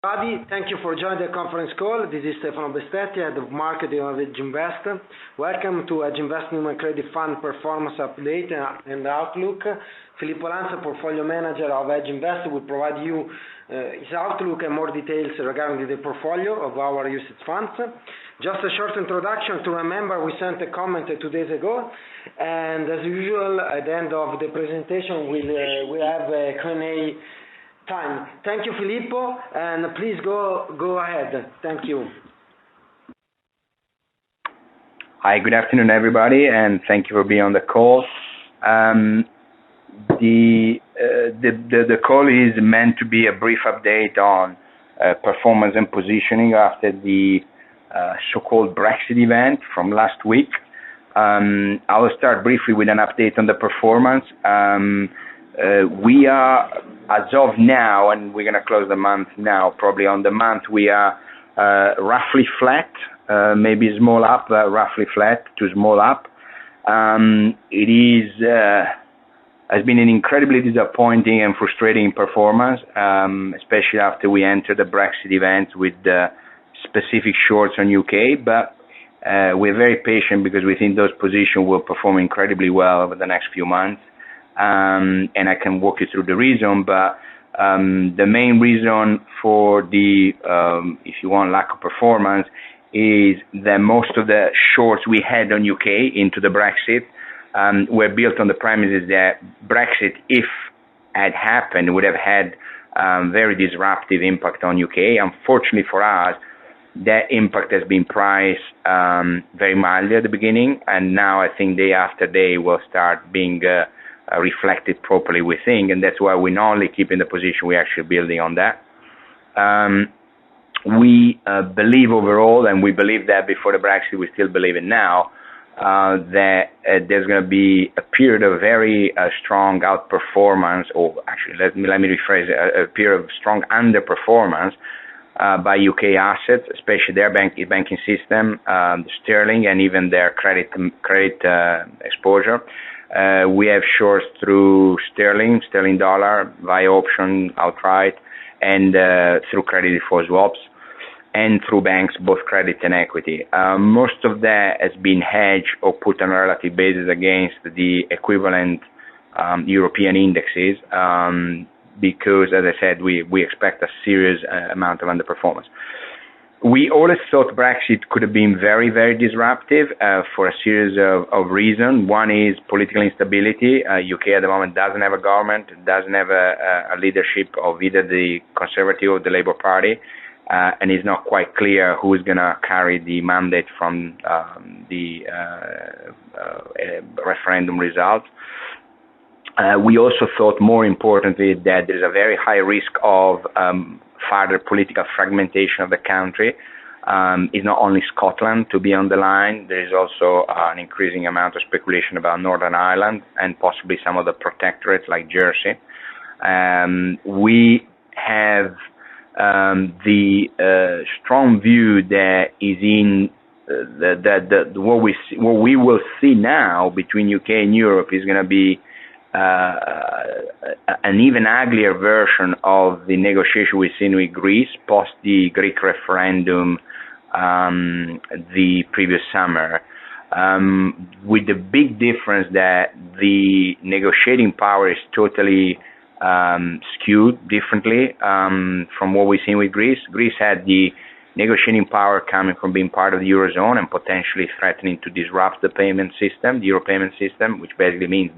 Everybody, thank you for joining the conference call. This is Stefano Bestetti, Head of Marketing of Edge Invest. Welcome to Edge Invest Numen Credit Fund Performance Update and Outlook. Filippo Lanza, Portfolio Manager of Edge Invest, will provide you his outlook and more details regarding the portfolio of our UCITS funds. Just a short introduction to remember, we sent a comment 2 days ago, and as usual, at the end of the presentation, we'll have a Q&A time. Thank you, Filippo, and please go ahead. Thank you. Hi, good afternoon, everybody, and thank you for being on the call. The call is meant to be a brief update on performance and positioning after the so-called Brexit event from last week. I will start briefly with an update on the performance. We are, as of now, and we're going to close the month now, probably on the month, we are roughly flat, maybe small up, roughly flat to small up. It has been an incredibly disappointing and frustrating performance, especially after we entered the Brexit event with specific shorts on UK, but we're very patient because we think those positions will perform incredibly well over the next few months. And I can walk you through the reason, but the main reason for the, if you want, lack of performance is that most of the shorts we had on UK into the Brexit were built on the premises that Brexit, if had happened, would have had very disruptive impact on UK. Unfortunately for us, that impact has been priced very mildly at the beginning, and now I think day after day will start being reflected properly, we think, and that's why we're not only keeping the position, we're actually building on that. We believe overall, and we believe that before the Brexit, we still believe it now, that there's going to be a period of very strong outperformance, or actually, let me rephrase it, a period of strong underperformance by UK assets, especially their banking system, sterling, and even their credit exposure. We have shorts through sterling dollar, via option outright, and through credit default swaps, and through banks, both credit and equity. Most of that has been hedged or put on a relative basis against the equivalent European indexes, because, as I said, we expect a serious amount of underperformance. We always thought Brexit could have been very, very disruptive for a series of reasons. One is political instability. UK at the moment doesn't have a government, doesn't have a leadership of either the Conservative or the Labour Party, and it's not quite clear who is going to carry the mandate from the referendum results. We also thought, more importantly, that there's a very high risk of further political fragmentation of the country. It's not only Scotland to be on the line, there is also an increasing amount of speculation about Northern Ireland and possibly some of the protectorates like Jersey. We have the strong view that is in what we will see now between UK and Europe is going to be an even uglier version of the negotiation we've seen with Greece post the Greek referendum the previous summer, with the big difference that the negotiating power is totally skewed differently from what we've seen with Greece. Greece had the negotiating power coming from being part of the Eurozone and potentially threatening to disrupt the payment system, the Euro payment system, which basically means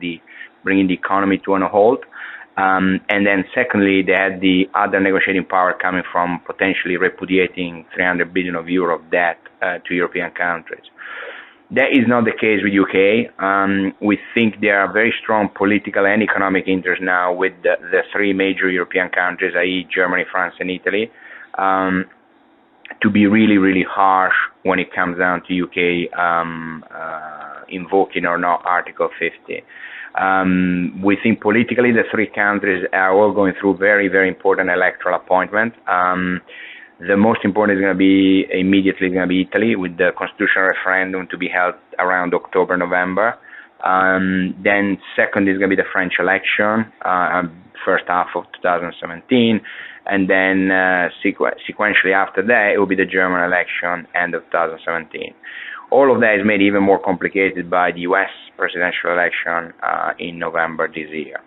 bringing the economy to a halt. And then secondly, they had the other negotiating power coming from potentially repudiating 300 billion of euro of debt to European countries. That is not the case with UK. We think there are very strong political and economic interests now with the three major European countries, i.e. Germany, France, and Italy, to be really, really harsh when it comes down to UK invoking or not Article 50. We think politically the three countries are all going through very, very important electoral appointments. The most important is going to be immediately going to be Italy, with the constitutional referendum to be held around October, November. Then second is going to be the French election, first half of 2017. and then sequentially after that, it will be the German election, end of 2017. All of that is made even more complicated by the US presidential election in November this year.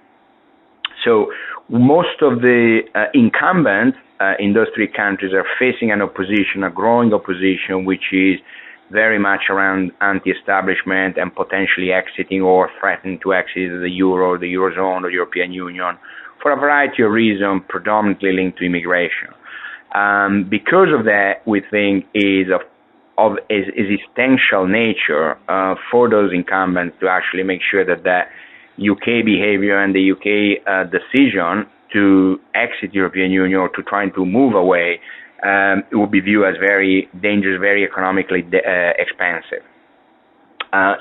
So most of the incumbents in those three countries are facing an opposition, a growing opposition, which is very much around anti-establishment and potentially exiting or threatening to exit the Euro, the Eurozone, or European Union, for a variety of reasons, predominantly linked to immigration. Because of that, we think is of existential nature for those incumbents to actually make sure that the UK behavior and the UK decision to exit the European Union or to try to move away it will be viewed as very dangerous, very economically expensive.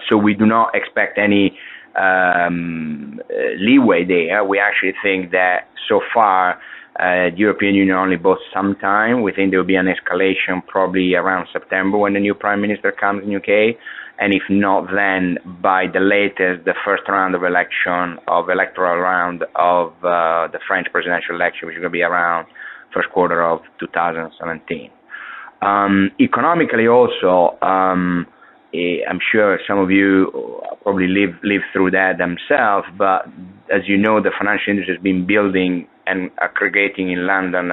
So we do not expect any leeway there. We actually think that so far the European Union only bought some time. We think there will be an escalation probably around September when the new Prime Minister comes in UK, and if not then, by the latest, the first round of electoral round of the French presidential election, which is going to be around first quarter of 2017. Economically also, I'm sure some of you probably live through that themselves, but as you know, the financial industry has been building and aggregating in London,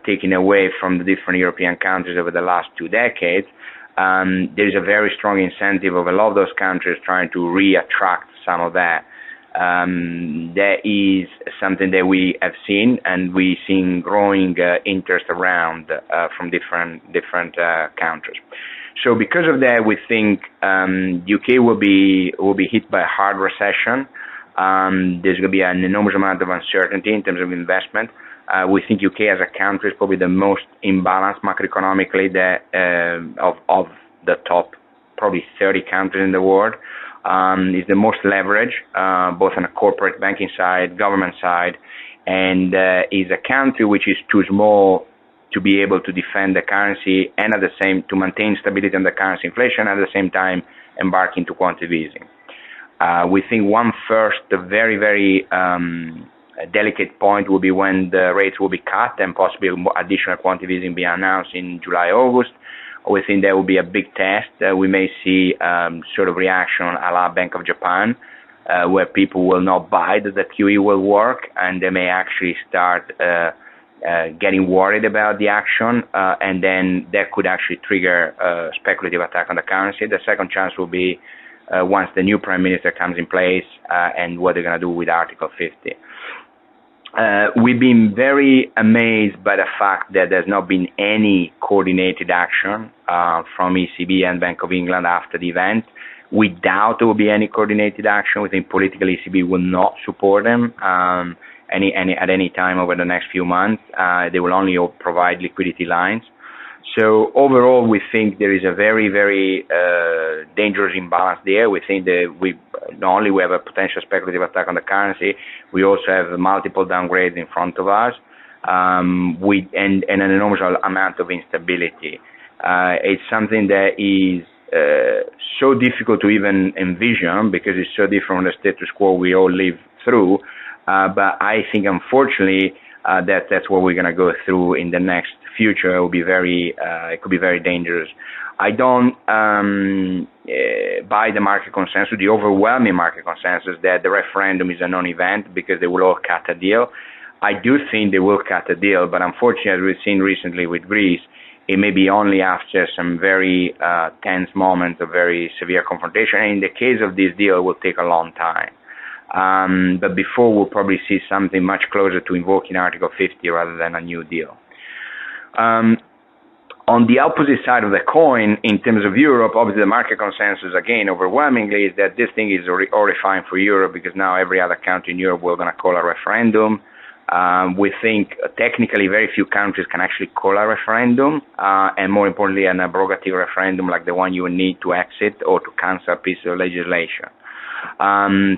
taking away from the different European countries over the last 2 decades. There is a very strong incentive of a lot of those countries trying to re-attract some of that. That is something that we have seen, and we've seen growing interest around from different countries. So because of that, we think UK will be hit by a hard recession. There's going to be an enormous amount of uncertainty in terms of investment. We think UK as a country is probably the most imbalanced macroeconomically of the top probably 30 countries in the world. Is the most leveraged, both on a corporate banking side, government side, and is a country which is too small to be able to defend the currency and at the same to maintain stability on the currency inflation, at the same time embark into quantitative easing. We think one first, the very, very delicate point will be when the rates will be cut and possibly additional quantitative easing be announced in July, August. We think there will be a big test. We may see sort of reaction a la Bank of Japan, where people will not buy that the QE will work, and they may actually start getting worried about the action, and then that could actually trigger a speculative attack on the currency. The second chance will be once the new Prime Minister comes in place and what they're going to do with Article 50. We've been very amazed by the fact that there's not been any coordinated action from ECB and Bank of England after the event. We doubt there will be any coordinated action. We think politically ECB will not support them at any time over the next few months. They will only provide liquidity lines. So overall, we think there is a very, very dangerous imbalance there. We think that not only we have a potential speculative attack on the currency, we also have multiple downgrades in front of us, and an enormous amount of instability. It's something that is so difficult to even envision because it's so different from the status quo we all live through. But I think, unfortunately, that's what we're going to go through in the next future. It will be it could be very dangerous. I don't buy the market consensus, the overwhelming market consensus that the referendum is a non-event because they will all cut a deal. I do think they will cut a deal, but unfortunately, as we've seen recently with Greece, it may be only after some very tense moments of very severe confrontation. And in the case of this deal, it will take a long time. But before we'll probably see something much closer to invoking Article 50 rather than a new deal. On the opposite side of the coin, in terms of Europe, obviously the market consensus, again, overwhelmingly, is that this thing is horrifying for Europe because now every other country in Europe will going to call a referendum. We think technically very few countries can actually call a referendum, and more importantly, an abrogative referendum like the one you would need to exit or to cancel a piece of legislation.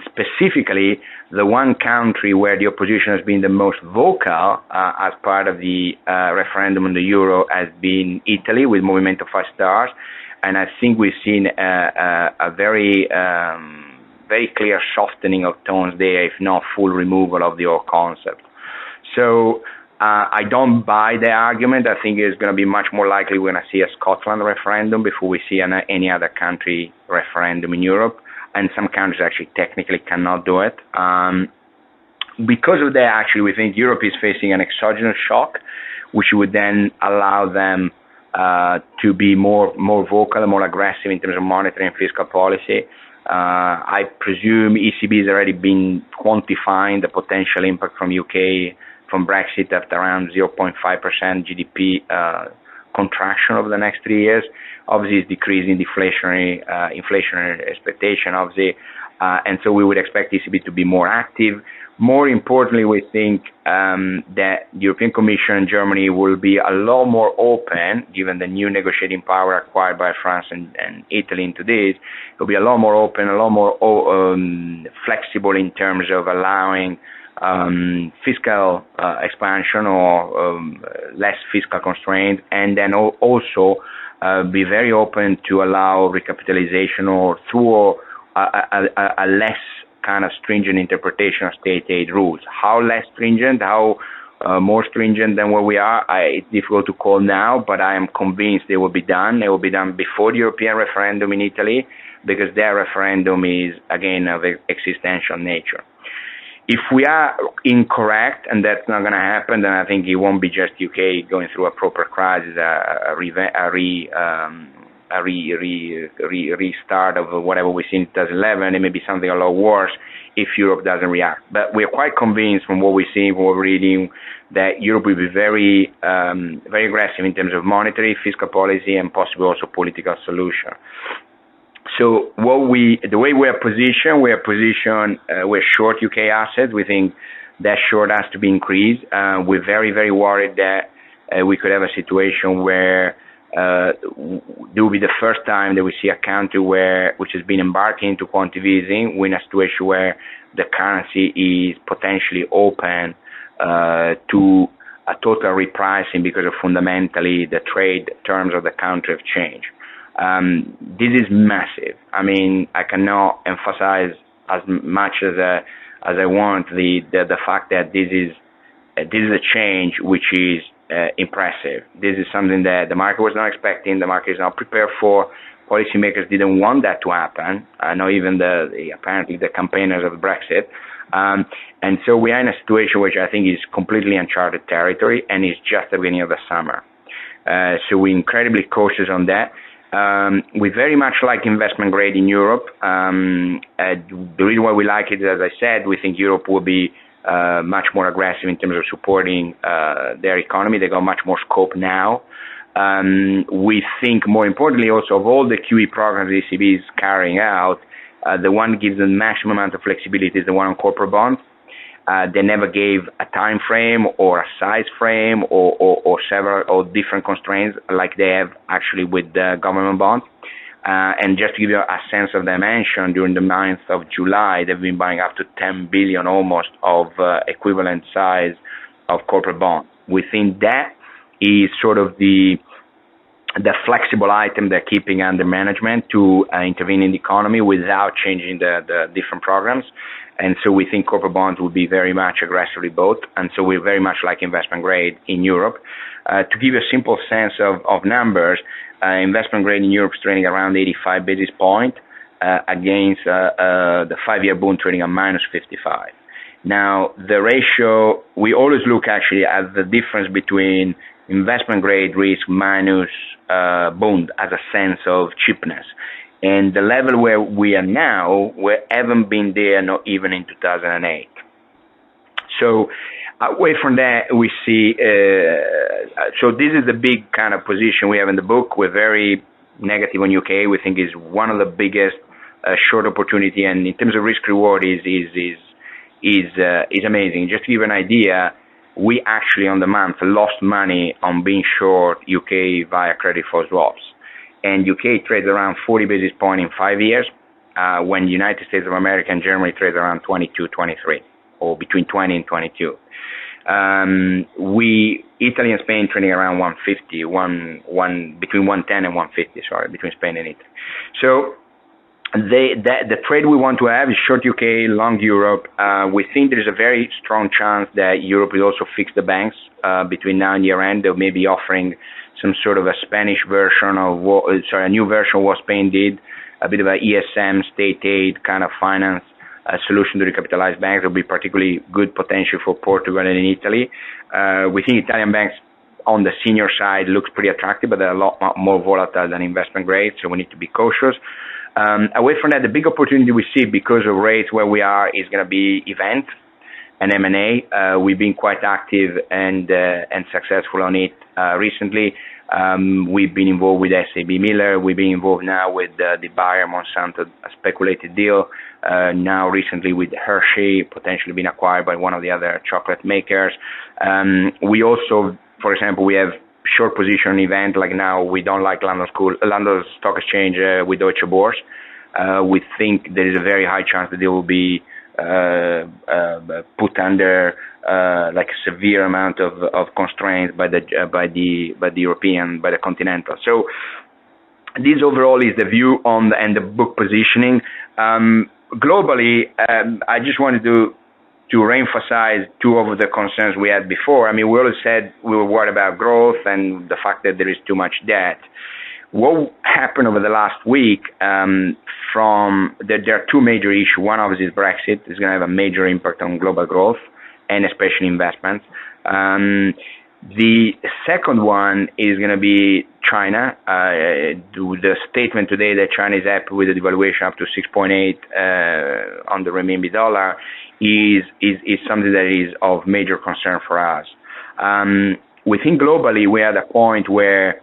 Specifically, the one country where the opposition has been the most vocal as part of the referendum on the euro has been Italy with Movimento 5 Stars, and I think we've seen a very clear softening of tones there, if not full removal of the whole concept. So I don't buy the argument. I think it's going to be much more likely we're going to see a Scotland referendum before we see any other country referendum in Europe. And some countries actually technically cannot do it. Because of that, actually, we think Europe is facing an exogenous shock, which would then allow them to be more vocal and more aggressive in terms of monetary and fiscal policy. I presume ECB has already been quantifying the potential impact from UK, from Brexit, at around 0.5% GDP contraction over the next 3 years. Obviously, it's decreasing inflationary expectation, obviously, and so we would expect ECB to be more active. More importantly, we think that the European Commission and Germany will be a lot more open, given the new negotiating power acquired by France and Italy into this. It will be a lot more open, a lot more flexible in terms of allowing fiscal expansion or less fiscal constraint, and then also be very open to allow recapitalization or through a less kind of stringent interpretation of state aid rules. How less stringent, how more stringent than where we are, it's difficult to call now, but I am convinced they will be done. They will be done before the European referendum in Italy, because their referendum is, again, of existential nature. If we are incorrect, and that's not going to happen, then I think it won't be just UK going through a proper crisis, a restart of whatever we see in 2011. It may be something a lot worse if Europe doesn't react. But we're quite convinced from what we see, from what we're reading, that Europe will be very aggressive in terms of monetary, fiscal policy, and possibly also political solution. So the way we're positioned, we're short UK assets. We think that short has to be increased. We're very, very worried that we could have a situation where it will be the first time that we see a country which has been embarking into quantitative easing. We're in a situation where the currency is potentially open to a total repricing because of fundamentally the trade terms of the country have changed. This is massive. I mean, I cannot emphasize as much as I want the fact that this is a change which is impressive. This is something that the market was not expecting. The market is not prepared for. Policymakers didn't want that to happen. Not even apparently the campaigners of Brexit. And so we are in a situation which I think is completely uncharted territory, and it's just the beginning of the summer. So we're incredibly cautious on that. We very much like investment grade in Europe. The reason why we like it is, as I said, we think Europe will be much more aggressive in terms of supporting their economy. They got much more scope now. We think, more importantly, also of all the QE programs the ECB is carrying out, the one that gives the maximum amount of flexibility is the one on corporate bonds. They never gave a time frame or a size frame or several or different constraints like they have actually with the government bonds. And just to give you a sense of dimension, during the month of July, they've been buying up to 10 billion almost of equivalent size of corporate bonds. We think that is sort of the flexible item they're keeping under management to intervene in the economy without changing the different programs. And so we think corporate bonds will be very much aggressively bought. And so we're very much like investment grade in Europe. To give you a simple sense of numbers, investment grade in Europe is trading around 85 basis points against the 5-year bond trading at minus 55. Now, the ratio, we always look actually at the difference between investment grade risk minus bond as a sense of cheapness. And the level where we are now, we haven't been there, not even in 2008. So away from that, we see, so this is the big kind of position we have in the book. We're very negative on UK. We think is one of the biggest short opportunity, and in terms of risk reward is amazing. Just to give you an idea, we actually on the month lost money on being short UK via credit for swaps. And UK trades around 40 basis points in 5 years, when the United States of America and Germany trade around 22, 23, or between 20 and 22. Italy and Spain trading around 150, between 110 and 150, between Spain and Italy. So the trade we want to have is short UK, long Europe. We think there is a very strong chance that Europe will also fix the banks between now and year end. They may be offering some sort of a Spanish version of a new version of what Spain did, a bit of a ESM, state aid kind of finance solution to recapitalize banks. There will be particularly good potential for Portugal and in Italy. We think Italian banks on the senior side looks pretty attractive, but they're a lot more volatile than investment grade, so we need to be cautious. Away from that, the big opportunity we see because of rates where we are is going to be event and M&A. We've been quite active and successful on it recently. We've been involved with SAB Miller. We've been involved now with the Bayer Monsanto speculated deal. Now recently with Hershey, potentially being acquired by one of the other chocolate makers. We also, for example, we have short position event, like now we don't like London Stock Exchange with Deutsche Börse. We think there is a very high chance that they will be put under like a severe amount of constraints by the European, by the Continental. So this overall is the view on the book positioning. Globally, I just wanted to reemphasize two of the concerns we had before. I mean, we always said we were worried about growth and the fact that there is too much debt. What happened over the last week, there are two major issues. One obviously is Brexit. It's going to have a major impact on global growth and especially investments. The second one is going to be China. The statement today that China is happy with the devaluation up to 6.8 on the renminbi dollar is something that is of major concern for us. We think globally we are at a point where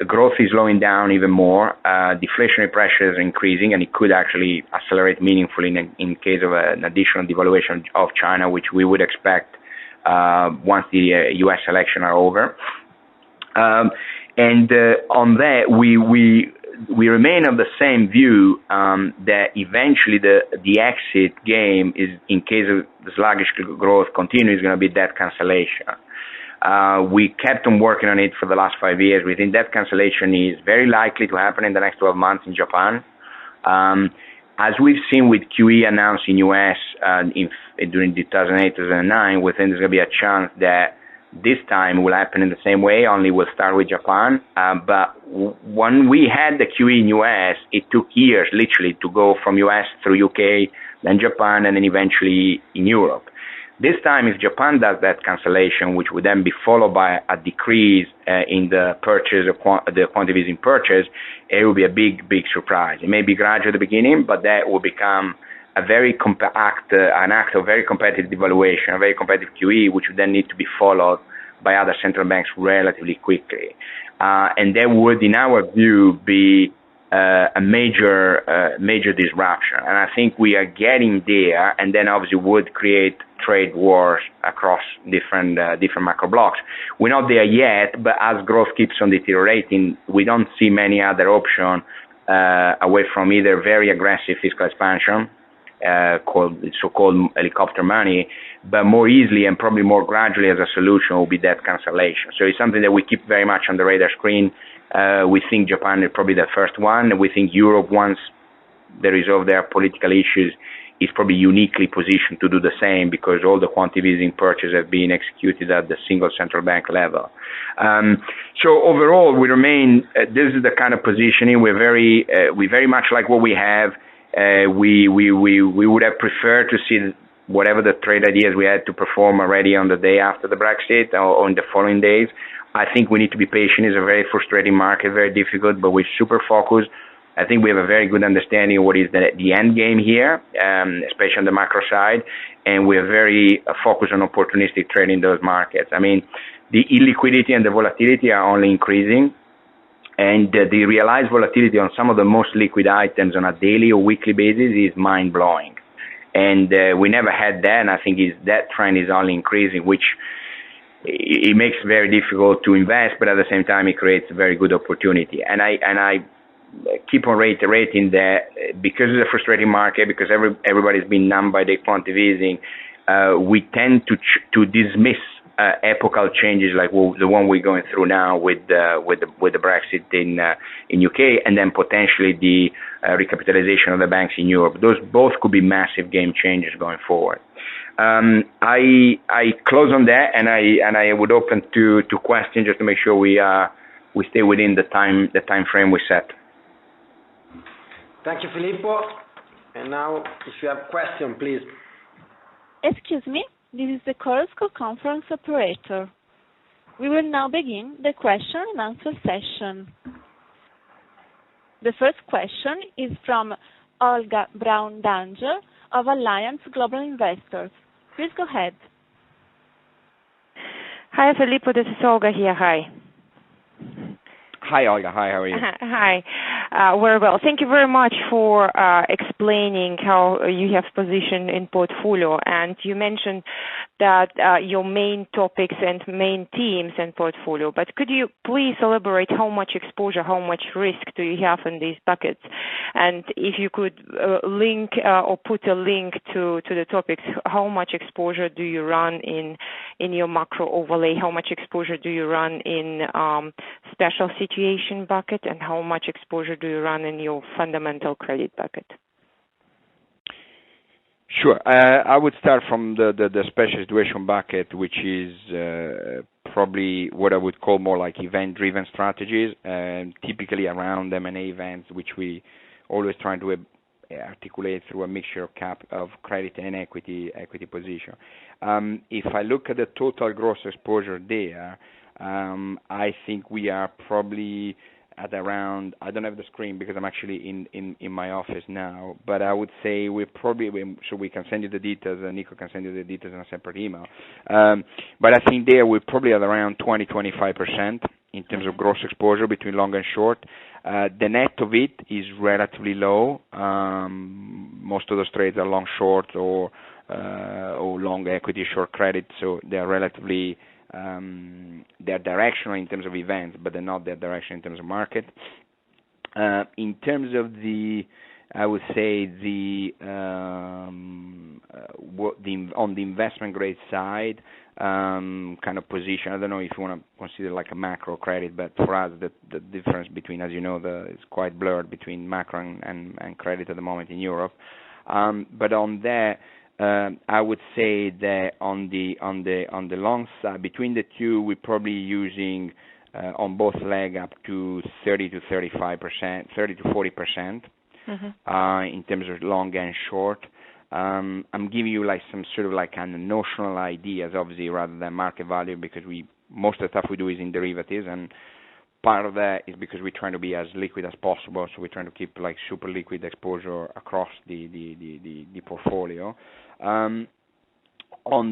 growth is slowing down even more. Deflationary pressures are increasing, and it could actually accelerate meaningfully in case of an additional devaluation of China, which we would expect once the U.S. election are over. And on that, we remain of the same view that eventually the exit game is, in case of the sluggish growth continue, is going to be debt cancellation. We kept on working on it for the last 5 years. We think debt cancellation is very likely to happen in the next 12 months in Japan. As we've seen with QE announced in US during 2008-2009, we think there's going to be a chance that this time will happen in the same way, only we'll start with Japan. But when we had the QE in US, it took years, literally, to go from US through UK, then Japan, and then eventually in Europe. This time, if Japan does that cancellation, which would then be followed by a decrease in the purchase, the quantities in purchase, it will be a big surprise. It may be gradual at the beginning, but that will become an act of very competitive devaluation, a very competitive QE, which would then need to be followed by other central banks relatively quickly. And that would, in our view, be a major disruption. And I think we are getting there, and then obviously would create trade wars across different macro blocks. We're not there yet, but as growth keeps on deteriorating, we don't see many other options away from either very aggressive fiscal expansion, called so-called helicopter money, but more easily and probably more gradually as a solution will be debt cancellation. So it's something that we keep very much on the radar screen. We think Japan is probably the first one. We think Europe, once they resolve their political issues, is probably uniquely positioned to do the same because all the quantities in purchase have been executed at the single central bank level. So overall, we remain. This is the kind of positioning we very much like what we have. We would have preferred to see whatever the trade ideas we had to perform already on the day after the Brexit or in the following days. I think we need to be patient. It's a very frustrating market, very difficult, but we're super focused. I think we have a very good understanding of what is the end game here, especially on the macro side, and we're very focused on opportunistic trading in those markets. I mean, the illiquidity and the volatility are only increasing, and the realized volatility on some of the most liquid items on a daily or weekly basis is mind-blowing. And we never had that, and I think that trend is only increasing, which it makes it very difficult to invest, but at the same time, it creates a very good opportunity. And I keep on reiterating that because it's a frustrating market, because everybody's been numbed by the quantitative easing, we tend to dismiss epochal changes like the one we're going through now with the Brexit in UK, and then potentially the recapitalization of the banks in Europe. Those both could be massive game changers going forward. I close on that, and I would open to questions just to make sure we stay within the time frame we set. Thank you, Filippo. And now, if you have question, please. Excuse me, this is the Chorus Call conference operator. We will now begin the question and answer session. The first question is from Olga Braun-Danger of Alliance Global Investors. Please go ahead. Hi, Filippo. This is Olga here. Hi. Hi, Olga. Hi, how are you? Hi. Very well. Thank you very much for explaining how you have positioned in portfolio. And you mentioned that your main topics and main themes in portfolio. But could you please elaborate how much exposure, how much risk do you have in these buckets? And if you could link or put a link to the topics, how much exposure do you run in your macro overlay? How much exposure do you run in special situation bucket? And how much exposure do you run in your fundamental credit bucket? Sure. I would start from the special situation bucket, which is probably what I would call more like event-driven strategies, typically around M&A events, which we always try to articulate through a mixture of credit and equity position. If I look at the total gross exposure there, I think we are probably at around, I don't have the screen because I'm actually in my office now, but I would say we're probably, so we can send you the details, and Nico can send you the details in a separate email. But I think there we're probably at around 20-25% in terms of gross exposure between long and short. The net of it is relatively low. Most of those trades are long short or long equity, short credit, so they're relatively they're directional in terms of events, but they're not that directional in terms of market. In terms of I would say on the investment grade side, kind of position. I don't know if you want to consider like a macro credit, but for us, the difference between, as you know, it's quite blurred between macro and credit at the moment in Europe. But on that, I would say that on the long side, between the two, we're probably using on both leg up to 30-35%, 30-40%, in terms of long and short. I'm giving you like some sort of like kind of notional ideas, obviously, rather than market value, because most of the stuff we do is in derivatives, and part of that is because we're trying to be as liquid as possible, so we're trying to keep like super liquid exposure across the portfolio. On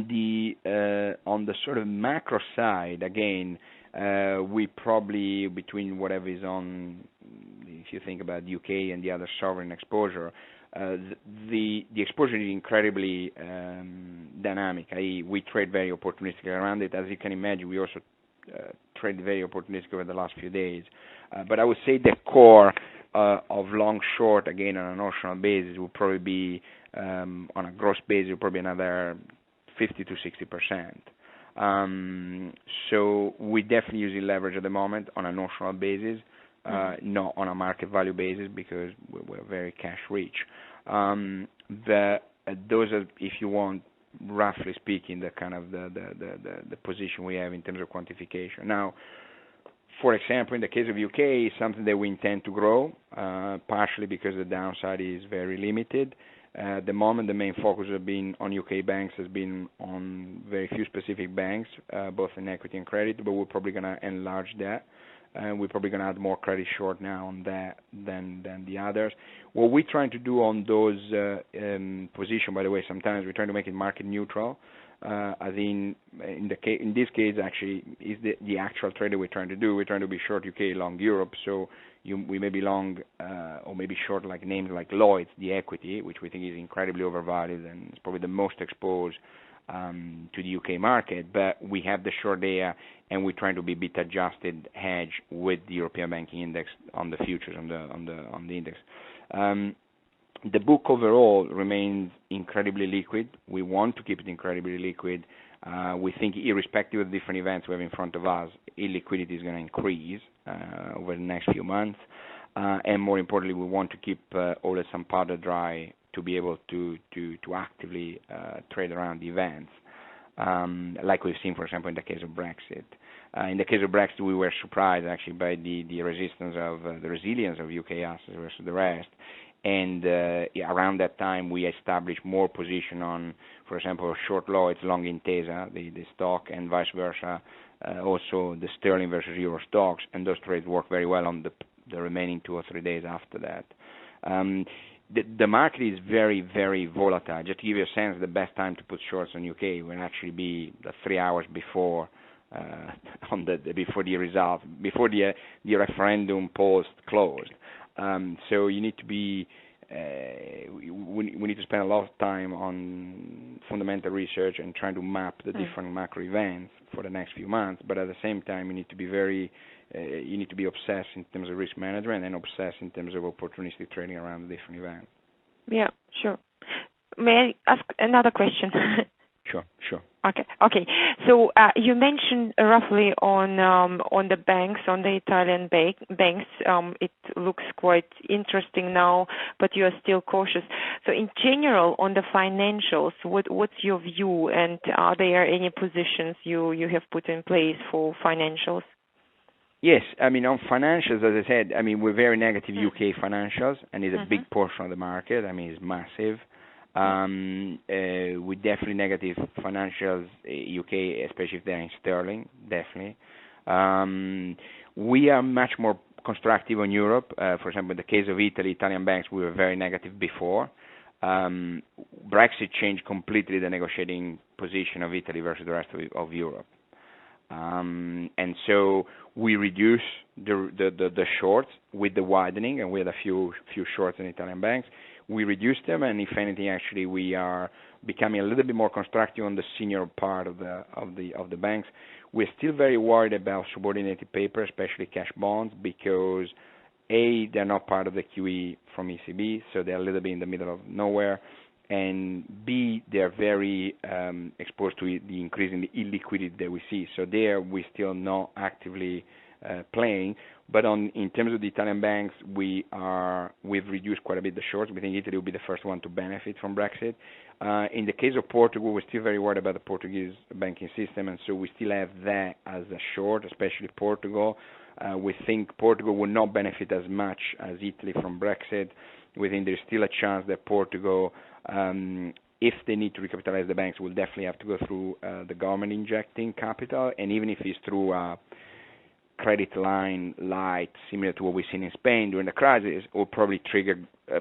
the sort of macro side, again, we probably between whatever is on, if you think about UK and the other sovereign exposure, the exposure is incredibly dynamic. I.e., we trade very opportunistically around it. As you can imagine, we also trade very opportunistically over the last few days. But I would say the core of long short, again on a notional basis, will probably be on a gross basis, probably another 50-60%. So we're definitely using leverage at the moment on a notional basis, not on a market value basis, because we're very cash rich. Those are, if you want, roughly speaking, the kind of the position we have in terms of quantification. Now, for example, in the case of UK, it's something that we intend to grow, partially because the downside is very limited. At the moment, the main focus has been on UK banks, has been on very few specific banks, both in equity and credit, but we're probably going to enlarge that. And we're probably going to add more credit short now on that than the others. What we're trying to do on those position, by the way, sometimes we're trying to make it market neutral. As in this case, actually, is the actual trade that we're trying to do. We're trying to be short UK, long Europe. So we may be long or maybe short like names like Lloyd's, the equity, which we think is incredibly overvalued and is probably the most exposed to the UK market. But we have the short there, and we're trying to be bit adjusted hedge with the European banking index on the futures on the index. The book overall remains incredibly liquid. We want to keep it incredibly liquid. We think irrespective of the different events we have in front of us, illiquidity is going to increase over the next few months. And more importantly, we want to keep always some powder dry to be able to actively trade around the events, like we've seen, for example, in the case of Brexit. In the case of Brexit, we were surprised actually by the resistance of the resilience of UK assets versus the rest. And around that time, we established more position on, for example, short Lloyds, long Intesa, the stock, and vice versa, also the sterling versus euro stocks, and those trades work very well on the remaining 2 or 3 days after that. The market is very, very volatile. Just to give you a sense, the best time to put shorts on UK will actually be the 3 hours before before the result, before the referendum polls closed. So you need to be we need to spend a lot of time on fundamental research and trying to map the different macro events for the next few months. But at the same time, you need to be obsessed in terms of risk management and obsessed in terms of opportunistic trading around the different events. Yeah, sure. May I ask another question? Sure. Okay. So you mentioned roughly on the banks, on the Italian banks, it looks quite interesting now, but you are still cautious. So in general, on the financials, what's your view, and are there any positions you have put in place for financials? Yes, I mean, on financials, as I said, I mean, we're very negative UK financials, and it's a big portion of the market. I mean, it's massive. We're definitely negative financials, UK, especially if they're in sterling, definitely. We are much more constructive on Europe. For example, in the case of Italy, Italian banks, we were very negative before. Brexit changed completely the negotiating position of Italy versus the rest of Europe. And so we reduce the shorts with the widening, and we had a few shorts in Italian banks. We reduced them, and if anything, actually, we are becoming a little bit more constructive on the senior part of the banks. We're still very worried about subordinated paper, especially cash bonds, because A, they're not part of the QE from ECB, so they're a little bit in the middle of nowhere, and B, they're very exposed to the increase in the illiquidity that we see. So there, we're still not actively playing. But in terms of the Italian banks, we've reduced quite a bit the shorts. We think Italy will be the first one to benefit from Brexit. In the case of Portugal, we're still very worried about the Portuguese banking system, and so we still have that as a short, especially Portugal. We think Portugal will not benefit as much as Italy from Brexit. We think there's still a chance that Portugal, if they need to recapitalize the banks, will definitely have to go through the government injecting capital, and even if it's through credit line light, similar to what we've seen in Spain during the crisis, will probably trigger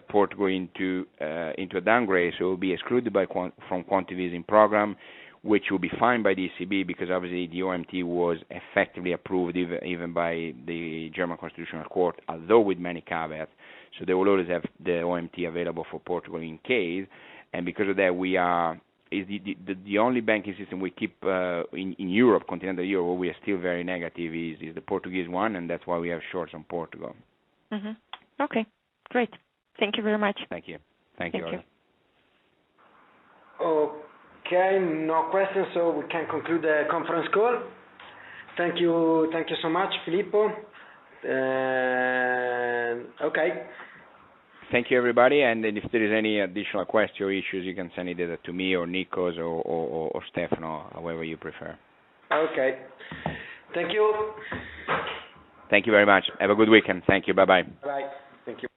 Portugal into a downgrade, so it will be excluded from quantitative easing program, which will be fine by the ECB because obviously the OMT was effectively approved even by the German Constitutional Court, although with many caveats. So they will always have the OMT available for Portugal in case, and because of that, we are the only banking system we keep in Europe, continental Europe, where we are still very negative is the Portuguese one, and that's why we have shorts on Portugal. Okay, great. Thank you very much. Thank you. Thank you. Okay, no questions, so we can conclude the conference call. Thank you so much, Filippo. Okay. Thank you, everybody, and if there is any additional question or issues, you can send it either to me or Nikos or Stefano, however you prefer. Okay. Thank you. Thank you very much. Have a good weekend. Thank you. Bye-bye. Bye. Thank you.